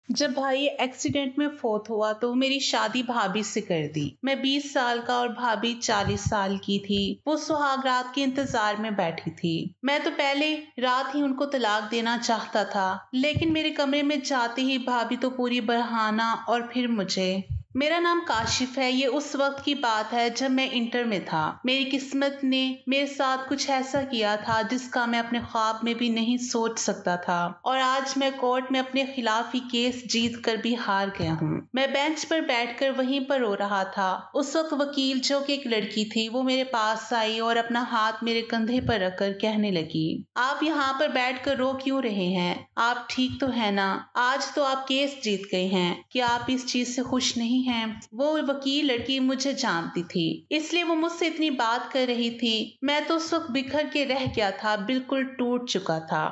जब भाई एक्सीडेंट में फौत हुआ तो मेरी शादी भाभी से कर दी। मैं 20 साल का और भाभी 40 साल की थी। वो सुहाग रात के इंतजार में बैठी थी। मैं तो पहले रात ही उनको तलाक देना चाहता था, लेकिन मेरे कमरे में जाते ही भाभी तो पूरी बहाना और फिर मुझे। मेरा नाम काशिफ है। ये उस वक्त की बात है जब मैं इंटर में था। मेरी किस्मत ने मेरे साथ कुछ ऐसा किया था जिसका मैं अपने ख्वाब में भी नहीं सोच सकता था, और आज मैं कोर्ट में अपने खिलाफ ही केस जीत कर भी हार गया हूँ। मैं बेंच पर बैठकर वहीं पर रो रहा था। उस वक्त वकील, जो कि एक लड़की थी, वो मेरे पास आई और अपना हाथ मेरे कंधे पर रखकर कहने लगी, आप यहाँ पर बैठकर रो क्यों रहे हैं? आप ठीक तो है ना? आज तो आप केस जीत गए हैं। क्या आप इस चीज से खुश नहीं हैं? वो वकील लड़की मुझे जानती थी, इसलिए वो मुझसे इतनी बात कर रही थी। मैं तो उस वक्त बिखर के रह गया था, बिल्कुल टूट चुका था।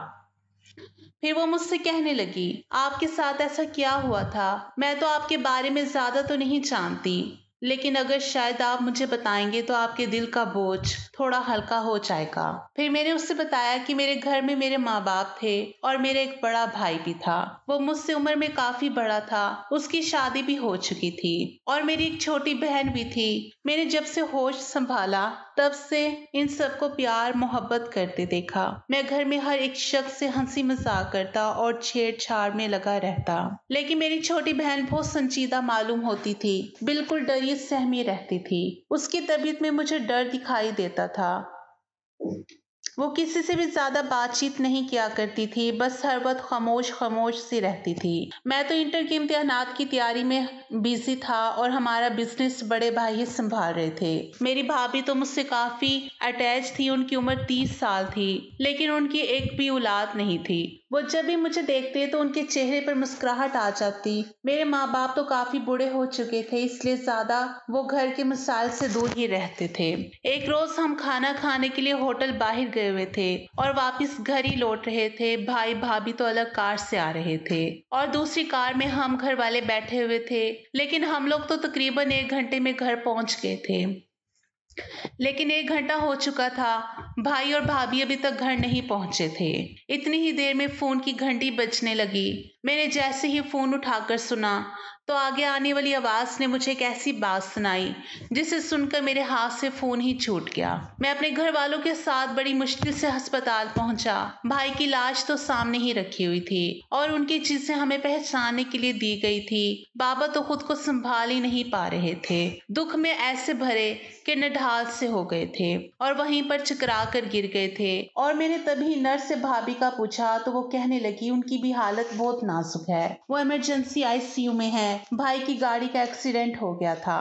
फिर वो मुझसे कहने लगी, आपके साथ ऐसा क्या हुआ था? मैं तो आपके बारे में ज्यादा तो नहीं जानती, लेकिन अगर शायद आप मुझे बताएंगे तो आपके दिल का बोझ थोड़ा हल्का हो जाएगा। फिर मैंने उससे बताया कि मेरे घर में मेरे माँ बाप थे और मेरा एक बड़ा भाई भी था। वो मुझसे उम्र में काफी बड़ा था। उसकी शादी भी हो चुकी थी और मेरी एक छोटी बहन भी थी। मैंने जब से होश संभाला तब से इन सबको प्यार मोहब्बत करते देखा। मैं घर में हर एक शख्स से हंसी मजाक करता और छेड़छाड़ में लगा रहता, लेकिन मेरी छोटी बहन बहुत संजीदा मालूम होती थी, बिल्कुल डरी सहमी रहती थी। उसकी तबीयत में मुझे डर दिखाई देता था। वो किसी से भी ज्यादा बातचीत नहीं किया करती थी, बस हर वक्त खामोश खामोश सी रहती थी। मैं तो इंटर के इम्तिहानात की तैयारी में बिजी था और हमारा बिजनेस बड़े भाई ही संभाल रहे थे। मेरी भाभी तो मुझसे काफी अटैच थी। उनकी उम्र 30 साल थी, लेकिन उनकी एक भी औलाद नहीं थी। वो जब भी मुझे देखते तो उनके चेहरे पर मुस्कुराहट आ जाती। मेरे माँ बाप तो काफी बूढ़े हो चुके थे, इसलिए ज्यादा वो घर के मसाइल से दूर ही रहते थे। एक रोज हम खाना खाने के लिए होटल बाहर गए हुए थे और वापस घर ही लौट रहे थे। भाई भाभी तो अलग कार से आ रहे थे और दूसरी कार में हम घर वाले बैठे हुए थे, लेकिन हम लोग तो तकरीबन 1 घंटे में घर पहुंच गए थे। लेकिन 1 घंटा हो चुका था, भाई और भाभी अभी तक घर नहीं पहुंचे थे। इतनी ही देर में फोन की घंटी बजने लगी। मैंने जैसे ही फोन उठाकर सुना तो आगे आने वाली आवाज ने मुझे एक ऐसी बात सुनाई जिसे सुनकर मेरे हाथ से फोन ही छूट गया। मैं अपने घर वालों के साथ बड़ी मुश्किल से अस्पताल पहुंचा। भाई की लाश तो सामने ही रखी हुई थी और उनकी चीजें हमें पहचानने के लिए दी गई थी। बाबा तो खुद को संभाल ही नहीं पा रहे थे, दुख में ऐसे भरे कि निढाल से हो गए थे और वहीं पर चकरा कर गिर गए थे। और मैंने तभी नर्स से भाभी का पूछा तो वो कहने लगी, उनकी भी हालत बहुत नाजुक है, वो इमरजेंसी आईसीयू में है। भाई की गाड़ी का एक्सीडेंट हो गया था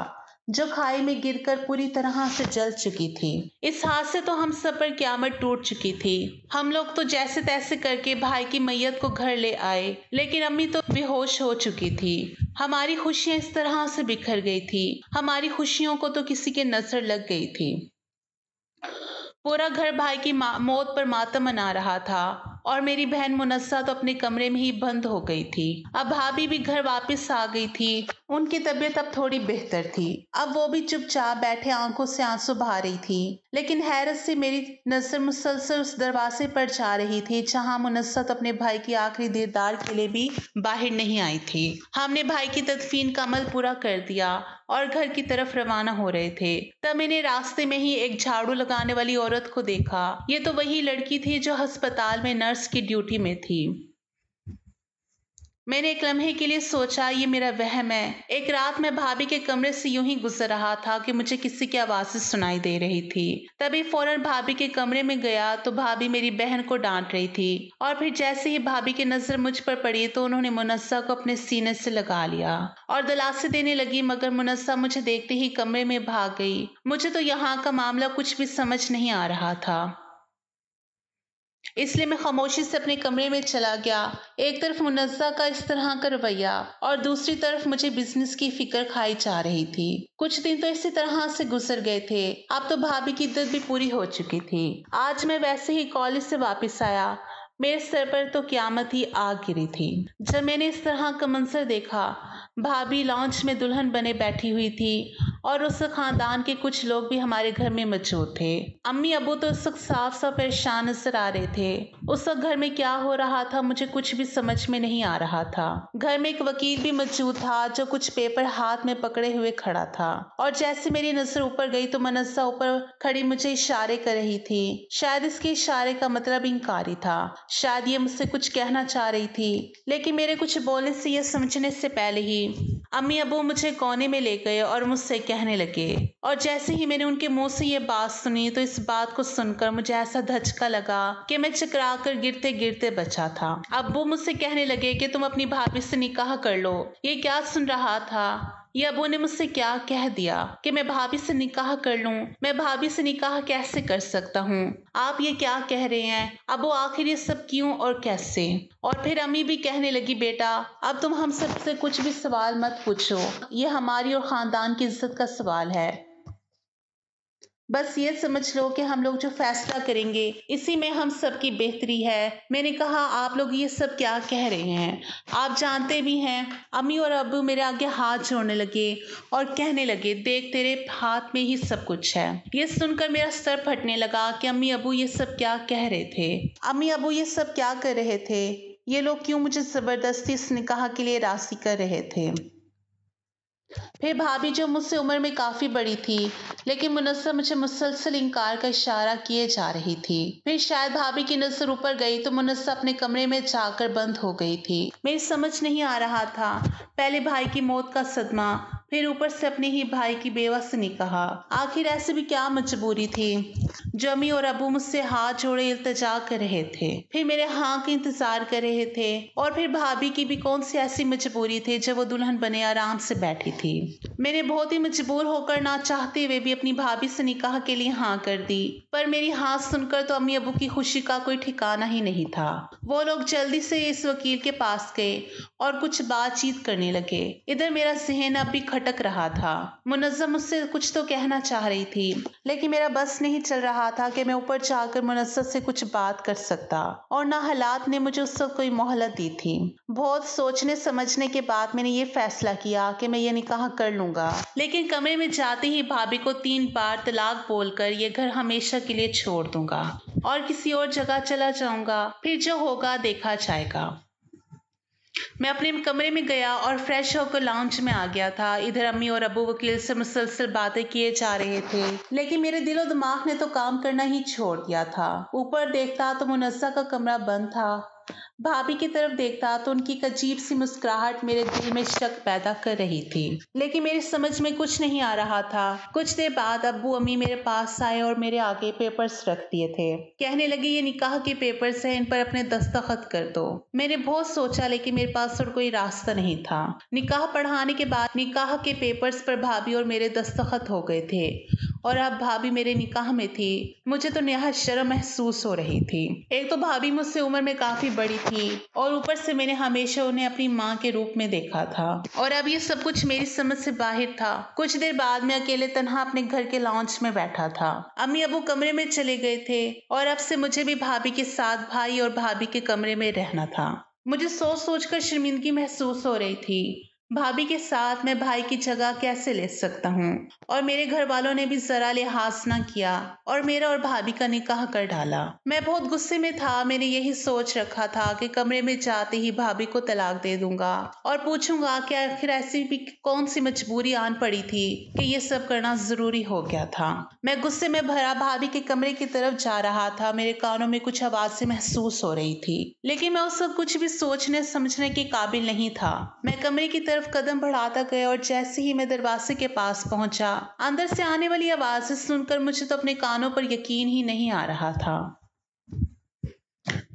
जो खाई में गिरकर पूरी तरह से जल चुकी थी। इस हादसे तो हम सब पर क्यामत टूट चुकी थी। हम लोग तो जैसे तैसे करके भाई की मैयत को घर ले आए, लेकिन अम्मी तो बेहोश हो चुकी थी। हमारी खुशियां इस तरह से बिखर गई थी। हमारी खुशियों को तो किसी के नजर लग गई थी। पूरा घर भाई की मौत पर मातम मना रहा था और मेरी बहन मुनस्सा तो अपने कमरे में ही बंद हो गई थी। अब भाभी भी घर वापस आ गई थी। उनकी तबीयत अब थोड़ी बेहतर थी। अब वो भी चुपचाप बैठे आंखों से आंसू बहा रही थी, लेकिन हैरत से मेरी नजर मुसलसल उस दरवाजे पर जा रही थी जहां मुनस्सा तो अपने भाई की आखिरी दीदार के लिए भी बाहर नहीं आई थी। हमने भाई की तदफीन का अमल पूरा कर दिया और घर की तरफ रवाना हो रहे थे। तब मैंने रास्ते में ही एक झाड़ू लगाने वाली औरत को देखा। ये तो वही लड़की थी जो अस्पताल में नर्स की ड्यूटी में थी। मैंने एक लम्हे के लिए सोचा ये मेरा वहम है। एक रात मैं भाभी के कमरे से यूं ही गुजर रहा था कि मुझे किसी की आवाज़ें सुनाई दे रही थी। तभी फौरन भाभी के कमरे में गया तो भाभी मेरी बहन को डांट रही थी और फिर जैसे ही भाभी की नजर मुझ पर पड़ी तो उन्होंने मुनस्सा को अपने सीने से लगा लिया और दिलासे देने लगी, मगर मुनस्सा मुझे देखते ही कमरे में भाग गई। मुझे तो यहाँ का मामला कुछ भी समझ नहीं आ रहा था, इसलिए मैं खामोशी से अपने कमरे में चला गया। एक तरफ मुनस्सा का इस तरह का रवैया और दूसरी तरफ मुझे बिजनेस की फिक्र खाई जा रही थी। कुछ दिन तो इसी तरह से गुजर गए थे। अब तो भाभी की इद्दत भी पूरी हो चुकी थी। आज मैं वैसे ही कॉलेज से वापस आया। मेरे सर पर तो क्यामत ही आ गिरी थी। जब मैंने इस तरह का मंजर देखा, भाभी लॉन्च में दुल्हन बने बैठी हुई थी और उस खानदान के कुछ लोग भी हमारे घर में मौजूद थे। अम्मी अबू तो उस वक्त साफ साफ परेशान नजर आ रहे थे। उस वक्त घर में क्या हो रहा था मुझे कुछ भी समझ में नहीं आ रहा था। घर में एक वकील भी मौजूद था जो कुछ पेपर हाथ में पकड़े हुए खड़ा था, और जैसे मेरी नजर ऊपर गई तो मुनस्सा ऊपर खड़ी मुझे इशारे कर रही थी। शायद इसके इशारे का मतलब इनकारी था, शायद ये मुझसे कुछ कहना चाह रही थी। लेकिन मेरे कुछ बोलने से या समझने से पहले ही अम्मी अबू मुझे कोने में ले गए और मुझसे कहने लगे। और जैसे ही मैंने उनके मुंह से ये बात सुनी तो इस बात को सुनकर मुझे ऐसा धचका लगा कि मैं चकरा कर गिरते गिरते बचा था। अब्बू मुझसे कहने लगे कि तुम अपनी भाभी से निकाह कर लो। ये क्या सुन रहा था? ये अबू ने मुझसे क्या कह दिया कि मैं भाभी से निकाह कर लूं? मैं भाभी से निकाह कैसे कर सकता हूँ? आप ये क्या कह रहे हैं अबू? आखिर ये सब क्यों और कैसे? और फिर अम्मी भी कहने लगी, बेटा अब तुम हम सबसे कुछ भी सवाल मत पूछो, ये हमारी और खानदान की इज्जत का सवाल है। बस ये समझ लो कि हम लोग जो फैसला करेंगे इसी में हम सबकी बेहतरी है। मैंने कहा, आप लोग ये सब क्या कह रहे हैं? आप जानते भी हैं। अम्मी और अब्बू मेरे आगे हाथ जोड़ने लगे और कहने लगे, देख तेरे हाथ में ही सब कुछ है। ये सुनकर मेरा सर फटने लगा कि अम्मी अब्बू ये सब क्या कह रहे थे? अम्मी अब्बू ये सब क्या कर रहे थे? ये लोग क्यों मुझे जबरदस्ती इस निकाह के लिए राजी कर रहे थे? फिर भाभी जो मुझसे उम्र में काफी बड़ी थी लेकिन मुनस्सा मुझे मुसलसल इनकार का इशारा किए जा रही थी। फिर शायद भाभी की नजर ऊपर गई तो मुनस्सा अपने कमरे में जाकर बंद हो गई थी। मेरी समझ नहीं आ रहा था, पहले भाई की मौत का सदमा, फिर ऊपर से अपने ही भाई की बेवा से निकाह। आखिर ऐसे भी क्या मजबूरी थी जो अम्मी और अबू मुझसे हाथ जोड़े इल्तिजा कर रहे थे, फिर मेरे हाँ का इंतजार कर रहे थे। और फिर भाभी की भी कौन सी ऐसी मजबूरी थी जब वो दुल्हन बने आराम से बैठी थी। मैंने बहुत ही मजबूर होकर ना चाहते हुए भी अपनी भाभी से निकाह के लिए हाँ कर दी, पर मेरी हाँ सुनकर तो अम्मी अबू की खुशी का कोई ठिकाना ही नहीं था। वो लोग जल्दी से इस वकील के पास गए और कुछ बातचीत करने लगे। इधर मेरा जहन अब भी खटक रहा था। मुनज्जम मुझसे कुछ तो कहना चाह रही थी लेकिन मेरा बस नहीं चल रहा था कि मैं ऊपर जाकर मुनज्जम से कुछ बात कर सकता, और ना हालात ने मुझे उस वक्त कोई मोहलत दी थी। बहुत सोचने समझने के बाद मैंने ये फैसला किया कि मैं ये निकाह कर लूंगा, लेकिन कमरे में जाते ही भाभी को 3 बार तलाक बोलकर ये घर हमेशा के लिए छोड़ दूंगा और किसी और जगह चला जाऊंगा। फिर जो होगा देखा जाएगा। मैं अपने कमरे में गया और फ्रेश होकर लाउंज में आ गया था। इधर अम्मी और अबू वकील से मुसलसल बातें किए जा रहे थे, लेकिन मेरे दिलो दिमाग ने तो काम करना ही छोड़ दिया था। ऊपर देखता तो मुनस्सा का कमरा बंद था, भाभी की तरफ देखता तो उनकी एक अजीब सी मुस्कुराहट मेरे दिल में शक पैदा कर रही थी, लेकिन मेरी समझ में कुछ नहीं आ रहा था। कुछ देर बाद अब्बू अम्मी मेरे पास आए और मेरे आगे पेपर्स रख दिए थे। कहने लगे, ये निकाह के पेपर्स हैं, इन पर अपने दस्तखत कर दो। मैंने बहुत सोचा लेकिन मेरे पास और कोई रास्ता नहीं था। निकाह पढ़ाने के बाद निकाह के पेपर्स पर भाभी और मेरे दस्तखत हो गए थे और अब भाभी मेरे निकाह में थी। मुझे तो निहायत शर्म महसूस हो रही थी। एक तो भाभी मुझसे उम्र में काफी बड़ी थी और ऊपर से मैंने हमेशा उन्हें अपनी माँ के रूप में देखा था, और अब ये सब कुछ मेरी समझ से बाहर था। कुछ देर बाद मैं अकेले तन्हा अपने घर के लॉन्च में बैठा था। अम्मी अबू कमरे में चले गए थे और अब से मुझे भी भाभी के साथ भाई और भाभी के कमरे में रहना था। मुझे सोच सोचकर शर्मिंदगी महसूस हो रही थी। भाभी के साथ मैं भाई की जगह कैसे ले सकता हूँ? और मेरे घर वालों ने भी जरा लिहाज ना किया और मेरा और भाभी का निकाह कर डाला। मैं बहुत गुस्से में था। मैंने यही सोच रखा था कि कमरे में जाते ही भाभी को तलाक दे दूंगा और पूछूंगा कि आखिर ऐसी भी कौन सी मजबूरी आन पड़ी थी कि ये सब करना जरूरी हो गया था। मैं गुस्से में भरा भाभी के कमरे की तरफ जा रहा था। मेरे कानों में कुछ आवाजें महसूस हो रही थी, लेकिन मैं उस वक्त कुछ भी सोचने समझने के काबिल नहीं था। मैं कमरे की तरफ कदम बढ़ाता गया और जैसे ही मैं दरवाजे के पास पहुंचा, अंदर से आने वाली आवाजें सुनकर मुझे तो अपने कानों पर यकीन ही नहीं आ रहा था।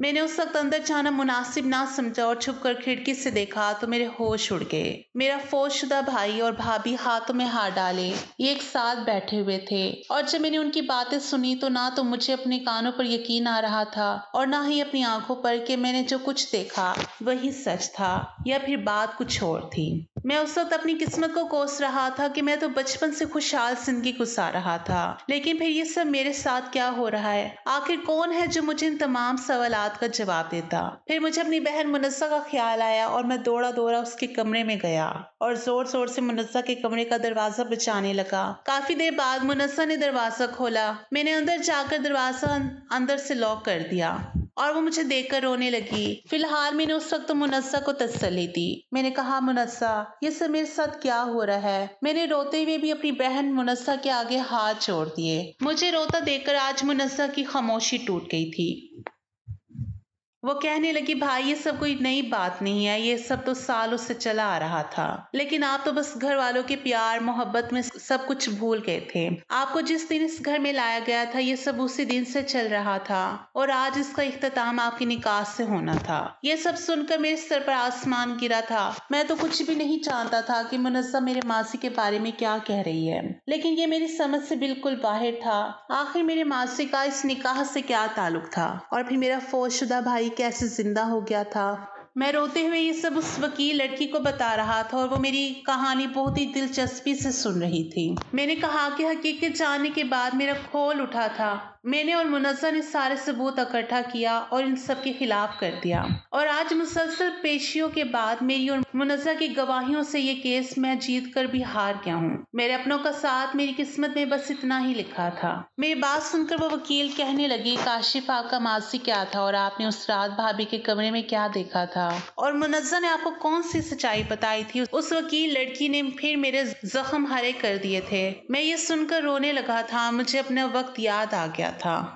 मैंने उस वक्त अंदर जाना मुनासिब ना समझा और छुपकर खिड़की से देखा तो मेरे होश उड़ गए। मेरा फौजशुदा भाई और भाभी हाथों में हाथ डाले ये एक साथ बैठे हुए थे, और जब मैंने उनकी बातें सुनी तो ना तो मुझे अपने कानों पर यकीन आ रहा था और ना ही अपनी आंखों पर कि मैंने जो कुछ देखा वही सच था या फिर बात कुछ और थी। मैं उस वक्त अपनी किस्मत को कोस रहा था कि मैं तो बचपन से खुशहाल जिंदगी गुजार रहा था, लेकिन फिर ये सब मेरे साथ क्या हो रहा है? आखिर कौन है जो मुझे इन तमाम सवालात का जवाब देता? फिर मुझे अपनी बहन मुनस्सा का ख्याल आया और मैं दौड़ा दौड़ा उसके कमरे में गया और जोर जोर से मुनस्सा के कमरे का दरवाजा बचाने लगा। काफी देर बाद मुनस्सा ने दरवाजा खोला। मैंने अंदर जाकर दरवाजा अंदर से लॉक कर दिया और वो मुझे देखकर रोने लगी। फिलहाल मैंने उस वक्त मुनस्सा को तसल्ली दी। मैंने कहा, मुनस्सा, ये सब मेरे साथ क्या हो रहा है? मैंने रोते हुए भी अपनी बहन मुनस्सा के आगे हाथ जोड़ दिए। मुझे रोता देखकर आज मुनस्सा की खामोशी टूट गई थी। वो कहने लगी, भाई ये सब कोई नई बात नहीं है, ये सब तो सालों से चला आ रहा था, लेकिन आप तो बस घर वालों के प्यार मोहब्बत में सब कुछ भूल गए थे। आपको जिस दिन इस घर में लाया गया था ये सब उसी दिन से चल रहा था और आज इसका इख्तिताम आपकी निकाह से होना था। ये सब सुनकर मेरे सर पर आसमान गिरा था। मैं तो कुछ भी नहीं जानता था कि मुनस्सा मेरे मासी के बारे में क्या कह रही है, लेकिन ये मेरी समझ से बिल्कुल बाहर था। आखिर मेरे मासी का इस निकाह से क्या ताल्लुक था और फिर मेरा फौजशुदा भाई कैसे जिंदा हो गया था? मैं रोते हुए ये सब उस वकील लड़की को बता रहा था और वो मेरी कहानी बहुत ही दिलचस्पी से सुन रही थी। मैंने कहा कि हकीकत जानने के बाद मेरा खोल उठा था। मैंने और मुनस्सा ने सारे सबूत इकट्ठा किया और इन सब के खिलाफ कर दिया और आज मुसलसल पेशियों के बाद मेरी और मुनस्सा की गवाहियों से ये केस मैं जीत कर भी हार गया हूँ। मेरे अपनों का साथ मेरी किस्मत में बस इतना ही लिखा था। मेरी बात सुनकर वो वकील कहने लगी, काशिफ आपका मासी क्या था और आपने उस रात भाभी के कमरे में क्या देखा था और मुनस्सा ने आपको कौन सी सच्चाई बताई थी? उस वकील लड़की ने फिर मेरे जख्म हरे कर दिए थे। मैं ये सुनकर रोने लगा था। मुझे अपना वक्त याद आ गया था।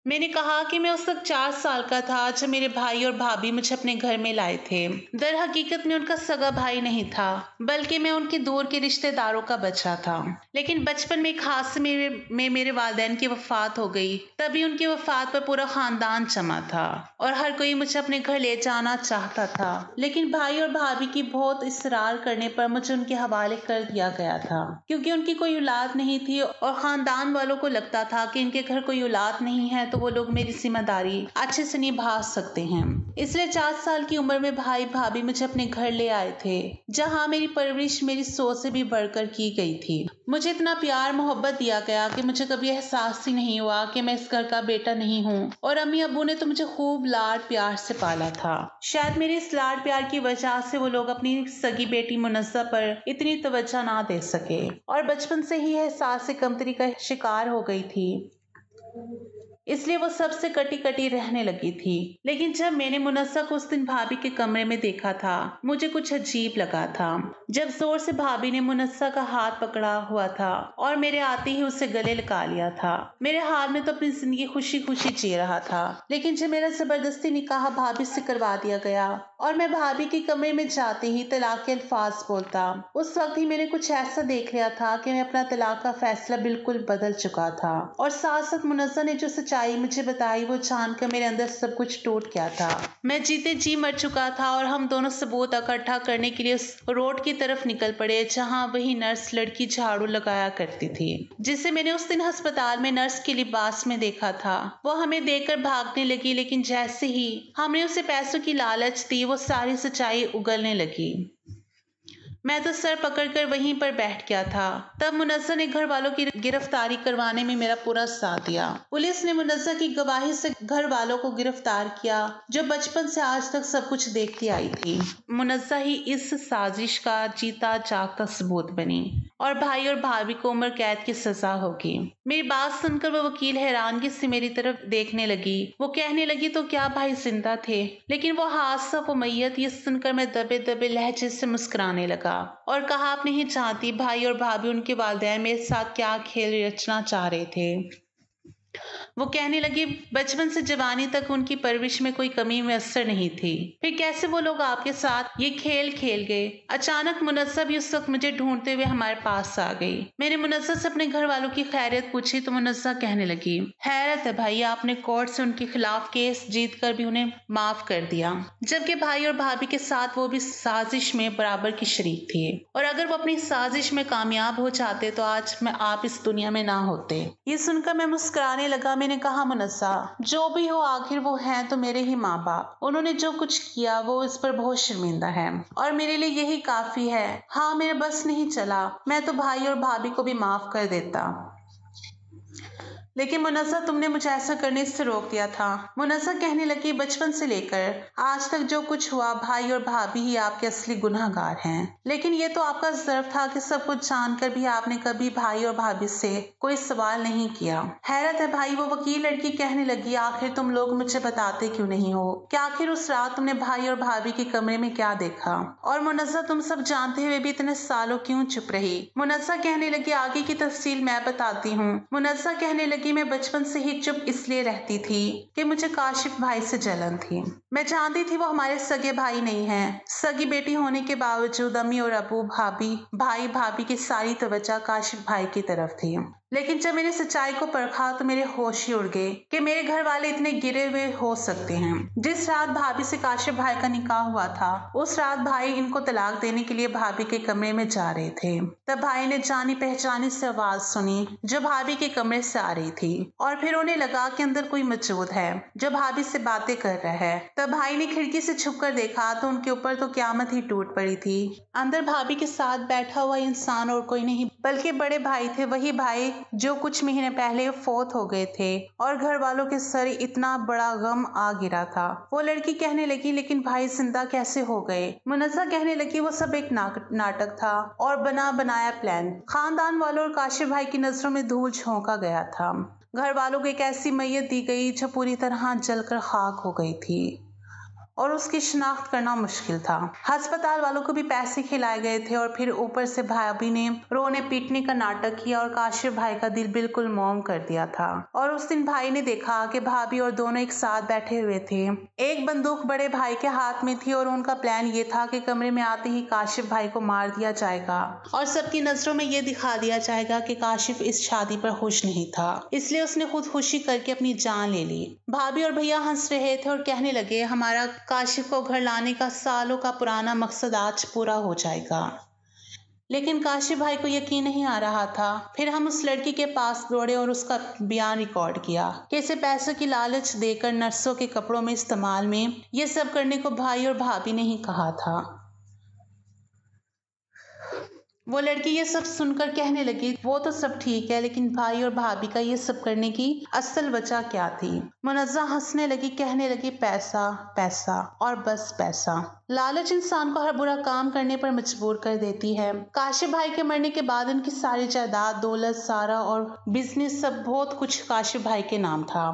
मैंने कहा कि मैं उस वक्त 4 साल का था जब मेरे भाई और भाभी मुझे अपने घर में लाए थे। दर हकीकत में उनका सगा भाई नहीं था, बल्कि मैं उनके दूर के रिश्तेदारों का बच्चा था। लेकिन बचपन में एक हादसे में मेरे वालिदैन की वफात हो गई। तभी उनकी वफात पर पूरा खानदान जमा था और हर कोई मुझे अपने घर ले जाना चाहता था, लेकिन भाई और भाभी की बहुत इसरार करने पर मुझे उनके हवाले कर दिया गया था, क्योंकि उनकी कोई औलाद नहीं थी और खानदान वालों को लगता था कि इनके घर कोई औलाद नहीं है तो वो लोग मेरी जिम्मेदारी अच्छे से निभा सकते हैं। इसलिए 4 साल की उम्र में भाई भाभी मुझे अपने घर ले आए थे, जहां मेरी परवरिश मेरी सोच से भी बढ़कर की गई थी। मुझे इतना प्यार मोहब्बत दिया गया कि मुझे कभी एहसास ही नहीं हुआ कि मैं इस घर का बेटा नहीं हूँ और अम्मी अब्बू ने तो मुझे खूब लाड प्यार से पाला था। शायद मेरे इस लाड प्यार की वजह से वो लोग अपनी सगी बेटी मुनस्सा पर इतनी तवज्जो ना दे सके और बचपन से ही एहसास से कमतरी का शिकार हो गई थी, इसलिए वो सबसे कटी कटी रहने लगी थी। लेकिन जब मैंने मुनस्सा को उस दिन भाभी के कमरे में देखा था, मुझे कुछ अजीब लगा था। जब जोर से भाभी ने मुनस्सा का हाथ पकड़ा हुआ था और मेरे आते ही उसे गले लगा लिया था। मेरे हाल में तो अपनी जिंदगी खुशी खुशी जी रहा था, लेकिन जब मेरा जबरदस्ती निकाह भाभी से करवा दिया गया और मैं भाभी के कमरे में जाते ही तलाक के अल्फाज बोलता, उस वक्त ही मैंने कुछ ऐसा देख लिया था कि मैं अपना तलाक का फैसला बिल्कुल बदल चुका था और साथ साथ मुनस्सा ने जो सच्चाई मुझे बताई वो जानकर मेरे अंदर सब कुछ टूट गया था। मैं जीते जी मर चुका था और हम दोनों सबूत इकट्ठा करने के लिए उस रोड की तरफ निकल पड़े जहां वही नर्स लड़की झाड़ू लगाया करती थी, जिसे मैंने उस दिन अस्पताल में नर्स के लिबास में देखा था। वो हमें देखकर भागने लगी, लेकिन जैसे ही हमने उसे पैसों की लालच दी वो सारी सच्चाई उगलने लगी। मैं तो सर पकड़कर वहीं पर बैठ गया था। तब मुनस्सा ने घर वालों की गिरफ्तारी करवाने में मेरा पूरा साथ दिया। पुलिस ने मुनस्सा की गवाही से घर वालों को गिरफ्तार किया, जो बचपन से आज तक सब कुछ देखती आई थी। मुनस्सा ही इस साजिश का जीता जागता सबूत बनी और भाई और भाभी को उम्र कैद की सजा होगी। मेरी बात सुनकर वो वकील हैरानगी से मेरी तरफ देखने लगी। वो कहने लगी, तो क्या भाई जिंदा थे? लेकिन वो हादसा वो मैयत, ये सुनकर मैं दबे दबे लहजे से मुस्कुराने लगा और कहा, आप नहीं जानती भाई और भाभी उनके वालिदैन मेरे साथ क्या खेल रचना चाह रहे थे। वो कहने लगी, बचपन से जवानी तक उनकी परवरिश में कोई कमी मुयस्सर नहीं थी, फिर कैसे वो लोग आपके साथ ये खेल खेल गए? अचानक मुनस्सा भी उस वक्त मुझे ढूंढते हुए हमारे पास आ गई। मैंने मुनस्सा से अपने घर वालों की खैरियत पूछी तो मुनस्सा कहने लगी, हैरत है भाई, आपने कोर्ट से उनके खिलाफ केस जीत कर भी उन्हें माफ कर दिया, जबकि भाई और भाभी के साथ वो भी साजिश में बराबर की शरीक थे और अगर वो अपनी साजिश में कामयाब हो जाते तो आज मैं आप इस दुनिया में ना होते। ये सुनकर मैं मुस्कुराने लगा। भाभी ने कहा, मुनस्सा जो भी हो आखिर वो हैं तो मेरे ही माँ बाप। उन्होंने जो कुछ किया वो इस पर बहुत शर्मिंदा है और मेरे लिए यही काफी है। हाँ, मेरे बस नहीं चला, मैं तो भाई और भाभी को भी माफ कर देता, लेकिन मुनस्सा तुमने मुझे ऐसा करने से रोक दिया था। मुनस्सा कहने लगी, बचपन से लेकर आज तक जो कुछ हुआ भाई और भाभी ही आपके असली गुनहगार हैं। लेकिन ये तो आपका ज़र्फ था कि सब कुछ जानकर भी आपने कभी भाई और भाभी से कोई सवाल नहीं किया। हैरत है भाई, वो वकील लड़की कहने लगी, आखिर तुम लोग मुझे बताते क्यों नहीं हो कि आखिर उस रात तुमने भाई और भाभी के कमरे में क्या देखा? और मुनस्सा तुम सब जानते हुए भी इतने सालों क्यों चुप रही? मुनस्सा कहने लगी, आगे की तफसील मैं बताती हूँ। मुनस्सा कहने लगी, मैं बचपन से ही चुप इसलिए रहती थी कि मुझे काशिफ भाई से जलन थी। मैं जानती थी वो हमारे सगे भाई नहीं हैं। सगी बेटी होने के बावजूद अम्मी और अबू, भाई भाभी की सारी तवज्जो काशिफ भाई की तरफ थी। लेकिन जब मैंने सच्चाई को परखा तो मेरे होश ही उड़ गए कि मेरे घर वाले इतने गिरे हुए हो सकते हैं। जिस रात भाभी से काशिफ भाई का निकाह हुआ था उस रात भाई इनको तलाक देने के लिए भाभी के कमरे में जा रहे थे। तब भाई ने जानी पहचानी से आवाज सुनी जो भाभी के कमरे से आ रही थी और फिर उन्हें लगा कि अंदर कोई मौजूद है जो भाभी से बातें कर रहा है। तब भाई ने खिड़की से छुपकर देखा तो उनके ऊपर तो क्यामत ही टूट पड़ी थी। अंदर भाभी के साथ बैठा हुआ इंसान और कोई नहीं बल्कि बड़े भाई थे, वही भाई जो कुछ महीने पहले फोत हो गए थे और घर वालों के सर इतना बड़ा गम आ गिरा था। वो लड़की कहने लगी, लेकिन भाई जिंदा कैसे हो गए? मुनस्सा कहने लगी, वो सब एक नाटक था और बना बनाया प्लान। खानदान वालों और काशिफ भाई की नजरों में धूल झोंका गया था। घर वालों को एक ऐसी मैयत दी गई जो पूरी तरह जलकर खाक हो गई थी और उसकी शिनाख्त करना मुश्किल था। अस्पताल वालों को भी पैसे खिलाए गए थे और फिर ऊपर से भाभी ने रोने पीटने का नाटक किया और काशिफ भाई का दिल बिल्कुल मौम कर दिया था। और उस दिन भाई ने देखा कि भाभी और दोनों एक साथ बैठे हुए थे। एक बंदूक बड़े भाई के हाथ में थी और उनका प्लान ये था कि कमरे में आते ही काशिफ भाई को मार दिया जाएगा और सबकी नजरों में ये दिखा दिया जाएगा कि काशिफ इस शादी पर खुश नहीं था, इसलिए उसने खुदकुशी करके अपनी जान ले ली। भाभी और भैया हंस रहे थे और कहने लगे, हमारा काशिफ को घर लाने का सालों का पुराना मकसद आज पूरा हो जाएगा। लेकिन काशिफ भाई को यकीन नहीं आ रहा था। फिर हम उस लड़की के पास दौड़े और उसका बयान रिकॉर्ड किया कि इसे पैसों की लालच देकर नर्सों के कपड़ों में इस्तेमाल में ये सब करने को भाई और भाभी ने ही कहा था। वो लड़की ये सब सुनकर कहने लगी, वो तो सब ठीक है, लेकिन भाई और भाभी का ये सब करने की असल वजह क्या थी? मुनस्सा हंसने लगी, कहने लगी, पैसा पैसा और बस पैसा। लालच इंसान को हर बुरा काम करने पर मजबूर कर देती है। काशिफ भाई के मरने के बाद उनकी सारी जायदाद, दौलत, सारा और बिजनेस सब बहुत कुछ काशिफ भाई के नाम था।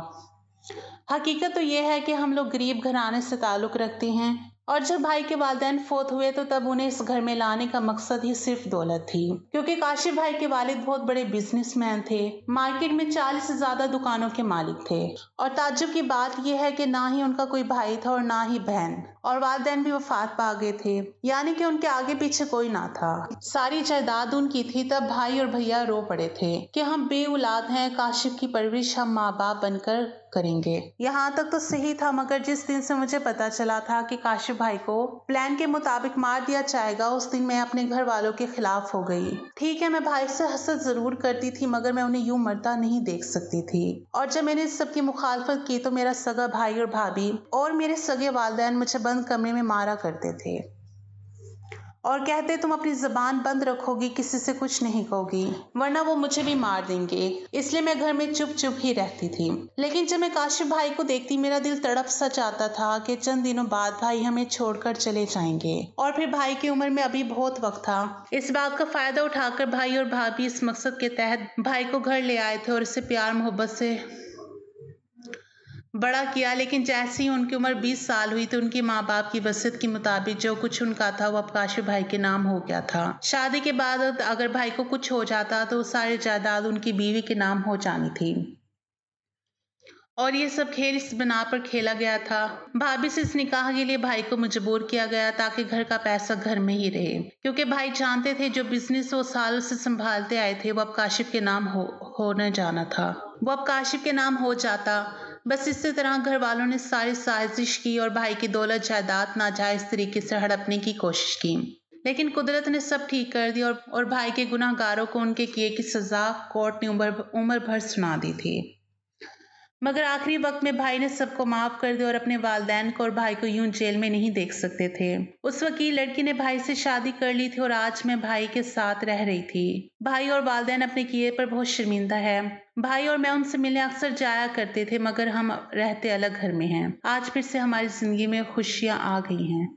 हकीकत तो यह है कि हम लोग गरीब घराने से ताल्लुक रखते हैं और जब भाई के वालिदैन फोत हुए तो तब उन्हें इस घर में लाने का मकसद ही सिर्फ दौलत थी, क्योंकि काशिफ भाई के वालिद बहुत बड़े बिजनेसमैन थे। मार्केट में 40 से ज्यादा दुकानों के मालिक थे और ताज्जुब की बात यह है कि ना ही उनका कोई भाई था और ना ही बहन, और वालिदैन भी वफात पा गए थे, यानी कि उनके आगे पीछे कोई ना था। सारी जायदाद उनकी थी। तब भाई और भैया रो पड़े थे कि हम बे औलाद हैं, काशिफ की परवरिश हम माँ बाप बनकर करेंगे। यहाँ तक तो सही था, मगर जिस दिन से मुझे पता चला था कि काशिफ भाई को प्लान के मुताबिक मार दिया जाएगा उस दिन मैं अपने घर वालों के खिलाफ हो गई। ठीक है, मैं भाई से हसद जरूर करती थी मगर मैं उन्हें यूं मरता नहीं देख सकती थी। और जब मैंने इस सब की मुखालफत की तो मेरा सगा भाई और भाभी और मेरे सगे वालिदैन मुझे बंद कमरे में मारा करते थे और कहते, तुम अपनी जबान बंद रखोगी, किसी से कुछ नहीं कहोगी, वरना वो मुझे भी मार देंगे। इसलिए मैं घर में चुप चुप ही रहती थी। लेकिन जब मैं काशिफ भाई को देखती मेरा दिल तड़प सा चाहता था कि चंद दिनों बाद भाई हमें छोड़कर चले जाएंगे और फिर भाई की उम्र में अभी बहुत वक्त था। इस बात का फायदा उठाकर भाई और भाभी इस मकसद के तहत भाई को घर ले आए थे और इसे प्यार मोहब्बत से बड़ा किया। लेकिन जैसे ही उनकी उम्र 20 साल हुई तो उनके माँ बाप की वसीयत के मुताबिक जो कुछ उनका था वो अब काशिफ भाई के नाम हो गया था। शादी के बाद अगर भाई को कुछ हो जाता तो सारी जायदाद उनकी बीवी के नाम हो जानी थी और ये सब खेल इस बिना पर खेला गया था। भाभी से इस निकाह के लिए भाई को मजबूर किया गया ताकि घर का पैसा घर में ही रहे, क्योंकि भाई जानते थे जो बिजनेस वो सालों से संभालते आए थे वो अब काशिफ के नाम होने जाना था, वो अब काशिफ के नाम हो जाता। बस इसी तरह घर वालों ने सारी साजिश की और भाई की दौलत जायदाद नाजायज तरीके से हड़पने की कोशिश की। लेकिन कुदरत ने सब ठीक कर दिया और भाई के गुनाहगारों को उनके किए की सजा कोर्ट ने उम्र भर सुना दी थी। मगर आखिरी वक्त में भाई ने सबको माफ कर दिया और अपने वालिदैन को और भाई को यूं जेल में नहीं देख सकते थे। उस वकील लड़की ने भाई से शादी कर ली थी और आज मैं भाई के साथ रह रही थी। भाई और वालिदैन अपने किए पर बहुत शर्मिंदा है। भाई और मैं उनसे मिलने अक्सर जाया करते थे, मगर हम रहते अलग घर में हैं। आज फिर से हमारी जिंदगी में खुशियां आ गई हैं।